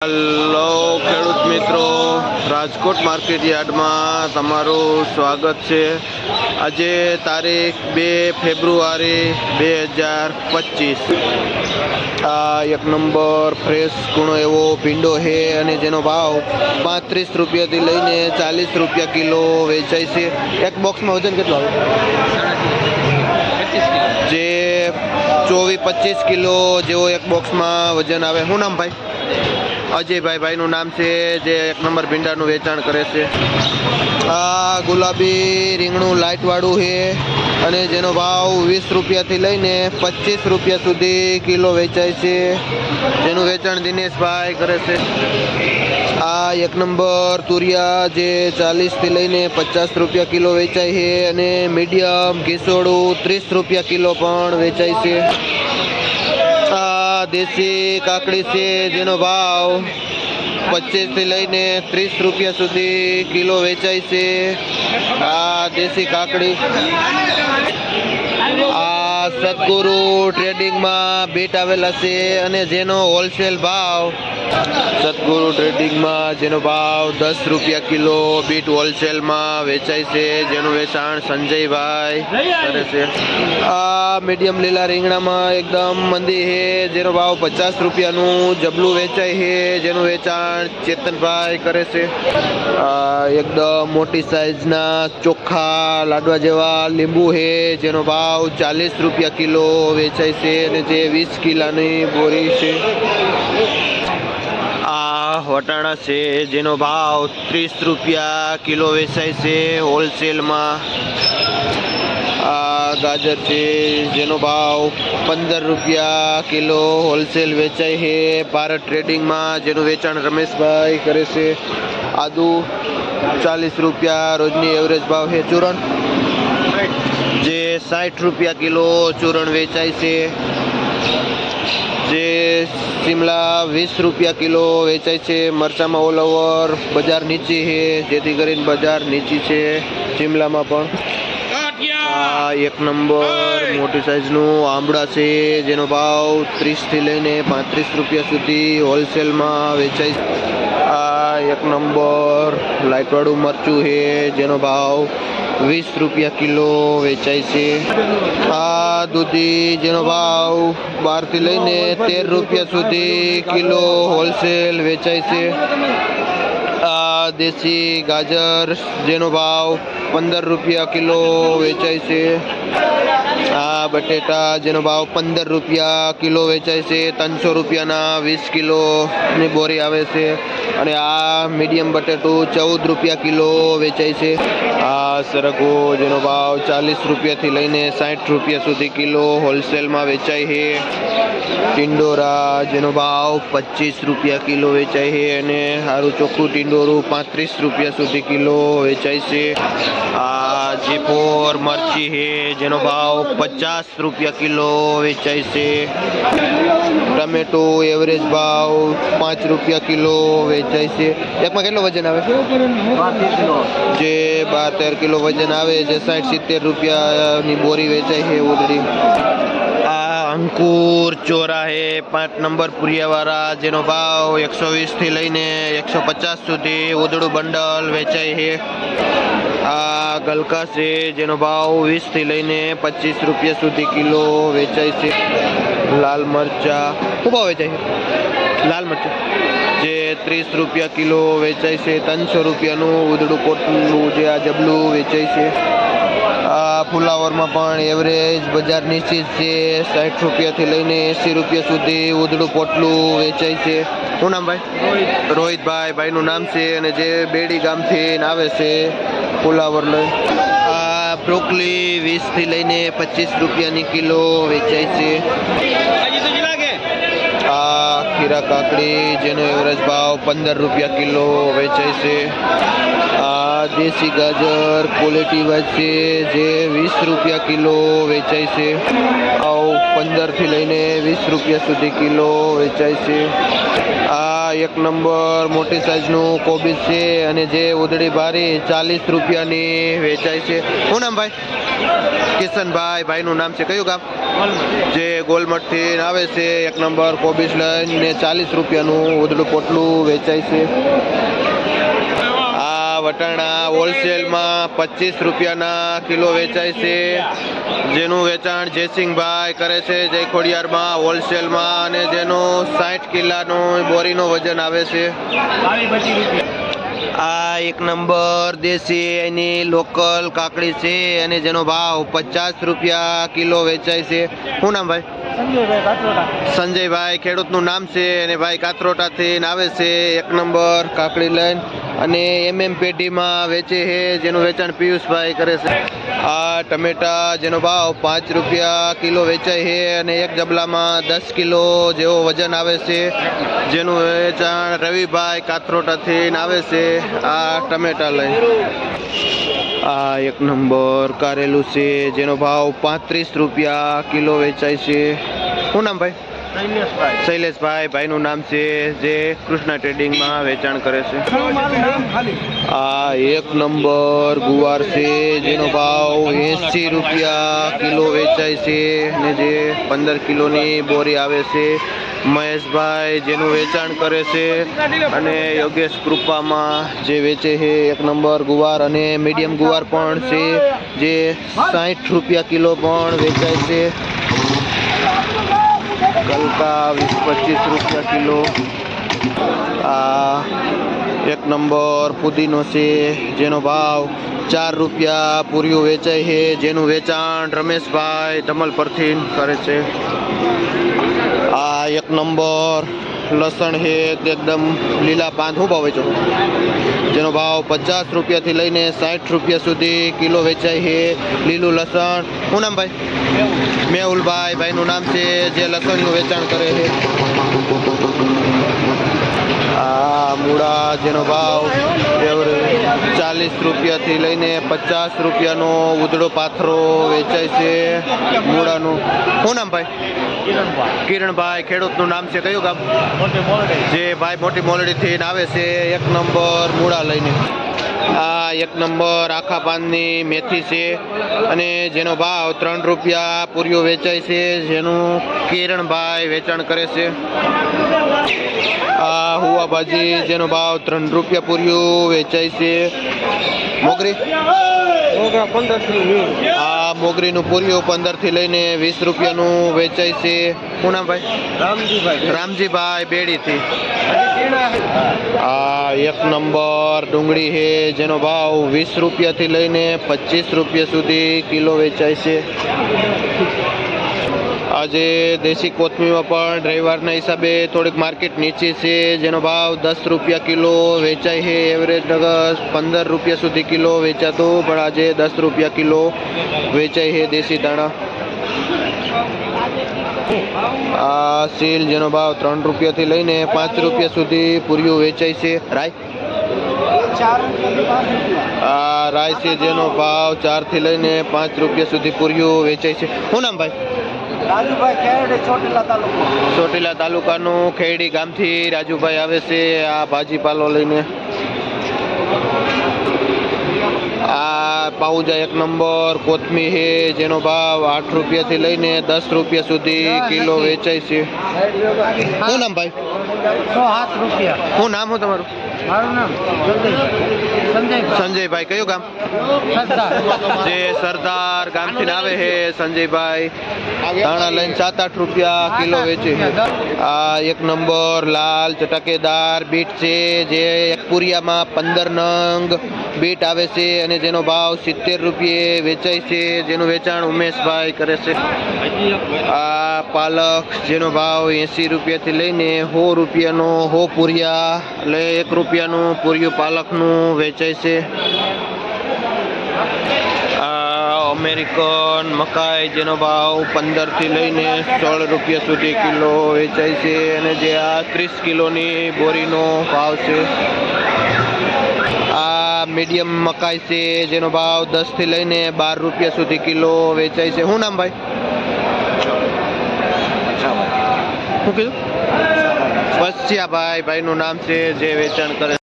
Hello ખેડૂત મિત્રો, Rajkot market યાર્ડમાં તમારું સ્વાગત છે। આજે તારીખ 2 ફેબ્રુઆરી 2025। આ એક નંબર ફ્રેશ કૂણો એવો ભીંડો છે અને જેનો ભાવ 35 રૂપિયાથી લઈને 40 રૂપિયા કિલો વેચાય છે। એક બોક્સમાં વજન કેટલું આવે? જે 24-25 કિલો જેવો એક બોક્સમાં વજન આવે। શું નામ ભાઈ? અજયભાઈનું નામ છે, જે એક નંબર ભીંડાનું વેચાણ કરે છે। આ ગુલાબી રીંગણું લાઇટવાળું છે અને જેનો ભાવ 20 રૂપિયાથી લઈને 25 રૂપિયા સુધી કિલો વેચાય છે, જેનું વેચાણ દિનેશભાઈ કરે છે। આ એક નંબર તુરિયા જે 40થી લઈને 50 રૂપિયા કિલો વેચાય છે અને મીડિયમ ઘીસોડું 30 રૂપિયા કિલો પણ વેચાય છે। આ દેશી કાકડી છે, જેનો ભાવ 25 થી લઈને 30 રૂપિયા સુધી કિલો વેચાય છે। આ દેશી કાકડી। આ સદગુરુ ટ્રેડિંગમાં બીટ આવેલા છે અને જેનો હોલસેલ ભાવ સદગુરુ ટ્રેડિંગમાં જેનો ભાવ 10 રૂપિયા કિલો બીટ હોલસેલમાં વેચાય છે, જેનું વેચાણ સંજયભાઈ કરે છે। આ મીડિયમ લીલા રીંગણામાં એકદમ મંદી છે, જેનો ભાવ 50 રૂપિયાનું જબલું વેચાય છે, જેનું વેચાણ ચેતનભાઈ કરે છે। આ એકદમ મોટી સાઈઝના ચોખ્ખા લાડવા જેવા લીંબુ છે, જેનો ભાવ 40 રૂપિયા કિલો વેચાય છે અને જે 20 કિલોની બોરી છે। આ વટાણા છે, જેનો ભાવ 30 રૂપિયા કિલો વેચાય છે હોલસેલમાં। આ ગાજર છે, જેનો ભાવ 15 રૂપિયા કિલો હોલસેલ વેચાય છે ભારત ટ્રેડિંગમાં, જેનું વેચાણ રમેશભાઈ કરે છે। આદુ 40 રૂપિયા રોજની એવરેજ ભાવ છે। ચૂરણ જે 60 રૂપિયા કિલો ચૂરણ વેચાય છે। જે શિમલા 20 રૂપિયા કિલો વેચાય છે। મરચામાં ઓલ ઓવર બજાર નીચી છે, જેથી કરીને બજાર નીચી છે શિમલામાં પણ। આ એક નંબર મોટી સાઈઝનું આંબળા છે, જેનો ભાવ 30 થી લઈને 35 રૂપિયા સુધી હોલસેલમાં વેચાય છે। આ એક નંબર લાઇટવાળું મરચું છે, જેનો ભાવ 20 રૂપિયા કિલો વેચાય છે। આ દૂધી, જેનો ભાવ 12 થી લઈને 13 રૂપિયા સુધી કિલો હોલસેલ વેચાય છે। આ દેશી ગાજર, જેનો ભાવ 15 રૂપિયા કિલો વેચાય છે। આ બટેટા, જેનો ભાવ 15 રૂપિયા કિલો વેચાય છે। 300 રૂપિયાના 20 કિલોની બોરી આવે છે અને આ મીડિયમ બટેટું 14 રૂપિયા કિલો વેચાય છે। આ સરગવો, જેનો ભાવ 40 રૂપિયાથી લઈને 60 રૂપિયા સુધી કિલો હોલસેલમાં વેચાય છે। ટિંડોરા, જેનો ભાવ 25 રૂપિયા કિલો વેચાય છે અને સારું ચોખ્ખું ટિંડોરું 35 રૂપિયા સુધી કિલો વેચાય છે। આ જીપોર મરચી છે, જેનો ભાવ 50 રૂપિયા કિલો વેચાય છે। ટમેટો એવરેજ ભાવ 5 રૂપિયા કિલો વેચાય છે। એકમાં કેટલો વજન આવે? જે 12-13 કિલો વજન આવે, જે 60-70 રૂપિયાની બોરી વેચાય છે ઉધડી। આ અંકુર ચોરા છે, 5 નંબર પુરિયાવાળા, જેનો ભાવ 120 થી લઈને 150 સુધી ઉધડું બંડલ વેચાય છે। આ ગલકા છે, જેનો ભાવ 20 થી લઈને 25 રૂપિયા સુધી કિલો વેચાય છે। લાલ મરચા શું ભાવ વેચાય છે? લાલ મરચા જે 30 રૂપિયા કિલો વેચાય છે। 300 રૂપિયાનું ઉધડું પોટલું જે આ જબલું વેચાય છે। આ ફુલાવરમાં પણ એવરેજ બજાર નીચી જ છે, 60 રૂપિયાથી લઈને 80 રૂપિયા સુધી ઉધડું પોટલું વેચાય છે। શું નામ ભાઈ? રોહિતભાઈનું નામ છે અને જે બેડી ગામથી આવે છે ફુલાવર લઈ। આ બ્રોકલી 20 થી લઈને 25 રૂપિયાની કિલો વેચાય છે। આ ખીરા કાકડી, જેનો એવરેજ ભાવ 15 રૂપિયા કિલો વેચાય છે। આ દેશી ગાજર ક્વોલિટી વાઇઝ છે, જે 20 રૂપિયા કિલો વેચાય છે। આવ 15 થી લઈને 20 રૂપિયા સુધી કિલો વેચાય છે। આ એક નંબર મોટી સાઈઝનું કોબીજ છે અને જે ઉધડી બારી 40 રૂપિયાની વેચાય છે. શું નામ ભાઈ? કિશનભાઈ. ભાઈનું નામ છે કયું ગામ? જે ગોલમઠથી આવે છે. એક નંબર કોબીજ લઈને 40 રૂપિયાનું ઉધડું પોટલું વેચાય છે. આ વટાણા હોલસેલમાં 25 રૂપિયાના કિલો વેચાય છે, જેનું વેચાણ જયસિંહભાઈ કરે છે જય ખોડિયારમાં હોલસેલમાં, અને જેનું 60 કિલાનું બોરીનું વજન આવે છે. આ એક નંબર દેશી એની લોકલ કાકડી છે અને જેનો ભાવ 50 રૂપિયા કિલો વેચાય છે. શું નામ ભાઈ? સંજયભાઈ. ખેડૂતનું નામ છે અને ભાઈ કાતરોટાથી આવે છે. એક નંબર કાકડી લઈને અને પેઢીમાં વેચે છે, જેનું વેચાણ પિયુષભાઈ કરે છે. આ ટમેટા જેનો ભાવ 5 રૂપિયા કિલો વેચાય છે અને એક જબલામાં 10 કિલો જેવો વજન આવે છે, જેનું વેચાણ રવિભાઈ કાતરોટાથી આવે છે. આ ટમેટા લઈ. આ એક નંબર કારેલું છે, જેનો ભાવ 35 રૂપિયા કિલો વેચાય છે. શું નામ ભાઈ? શૈલેષભાઈ. ભાઈનું નામ છે જે કૃષ્ણા ટ્રેડિંગમાં વેચાણ કરે છે. આ એક નંબર ગુવાર છે, જેનો ભાવ 80 રૂપિયા કિલો વેચાય છે અને જે 15 કિલોની બોરી આવે છે. મહેશભાઈ જેનું વેચાણ કરે છે અને યોગેશ કૃપામાં જે વેચે છે. એક નંબર ગુવાર અને મીડિયમ ગુવાર પણ છે, જે 60 રૂપિયા કિલો પણ વેચાય છે. ગલકા 20-25 રૂપિયા કિલો. આ એક નંબર પુદીનો છે, જેનો ભાવ 4 રૂપિયા પૂર્યું વેચાય છે, જેનું વેચાણ રમેશભાઈ ધમલ પરથી કરે છે. આ એક નંબર લસણ છે, એકદમ લીલા પાન. શું ભાવ વેચો? જેનો ભાવ 50 રૂપિયાથી લઈને 60 રૂપિયા સુધી કિલો વેચાય છે લીલું લસણ. શું નામ ભાઈ? મેહુલભાઈ. ભાઈનું નામ છે જે લસણનું વેચાણ કરે છે. આ મૂળા જેનો ભાવ 40 રૂપિયાથી લઈને 50 રૂપિયાનો ઉધડો પાથરો વેચાય છે મૂળાનું. શું નામ ભાઈ? કિરણભાઈ. ખેડૂતનું નામ છે કયું ગામ? જે ભાઈ મોટી મોલડીથી આવે છે. એક નંબર મૂળા લઈને. આ એક નંબર આખા પાનની મેથી છે અને જેનો ભાવ 3 રૂપિયા પૂર્યો વેચાય છે, જેનું કિરણભાઈ વેચાણ કરે છે. આ હુવાભાજી જેનો ભાવ 3 રૂપિયા પૂર્યું વેચાય છે. મોગરી. આ મોગરીનું પૂર્યું 15 થી લઈને 20 રૂપિયાનું વેચાય છે. શું નામ ભાઈ? રામજીભાઈ. બેડીથી. આ એક નંબર ડુંગળી છે, જેનો ભાવ 20 રૂપિયાથી લઈને 25 રૂપિયા સુધી કિલો વેચાય છે. આજે દેશી કોથમીમાં પણ રવિવારના હિસાબે થોડીક માર્કેટ નીચી છે, જેનો ભાવ 10 રૂપિયા કિલો વેચાય છે. એવરેજ 15 રૂપિયા સુધી કિલો વેચાતો, પણ આજે 10 રૂપિયા કિલો વેચાય છે દેશી દાણા. આ સીલ જેનો ભાવ 3 રૂપિયાથી લઈને 5 રૂપિયા સુધી પૂર્યું વેચાય છે. રાઈ. આ રાઈ છે, જેનો ભાવ 4 થી લઈને 5 રૂપિયા સુધી પૂર્યું વેચાય છે. શું નામ ભાઈ? ચોટીલા તાલુકાનું ખેડી ગામથી રાજુભાઈ આવે છે આ ભાજીપાલો લઈને. આ પાઉજા એક નંબર કોથમી છે, જેનો ભાવ 8 રૂપિયાથી લઈને 10 રૂપિયા સુધી કિલો વેચાય છે. શું નામ ભાઈ? 107 રૂપિયા. શું નામ હું તમારું? મારું નામ સંજયભાઈ. કયું ગામ? જે સરદાર ગામથી આવે છે સંજયભાઈ. ધાણા લઈને 7-8 રૂપિયા કિલો વેચે છે. આ એક નંબર લાલ ચટાકેદાર બીટ છે, જે એક પૂરિયામાં 15 નંગ બીટ આવે છે અને જેનો ભાવ 70 રૂપિયે વેચાય છે, જેનું વેચાણ ઉમેશભાઈ કરે છે. આ પાલક જેનો ભાવ 80 રૂપિયાથી લઈને 100 રૂપિયાનો 100 પૂરિયા એટલે 1 રૂપિયાનું પૂરિયું પાલકનું વેચાય છે. અમેરિકન મકાઈ જેનો ભાવ 15 થી લઈને 16 રૂપિયા સુધી કિલો વેચાય છે અને જે આ 30 કિલોની બોરીનો ભાવ છે. આ મીડિયમ મકાઈ છે, જેનો ભાવ 10 થી લઈને 12 રૂપિયા સુધી કિલો વેચાય છે. શું નામ ભાઈ? શું કીધું? પસ્યા ભાઈનું નામ છે જે વેચાણ કરે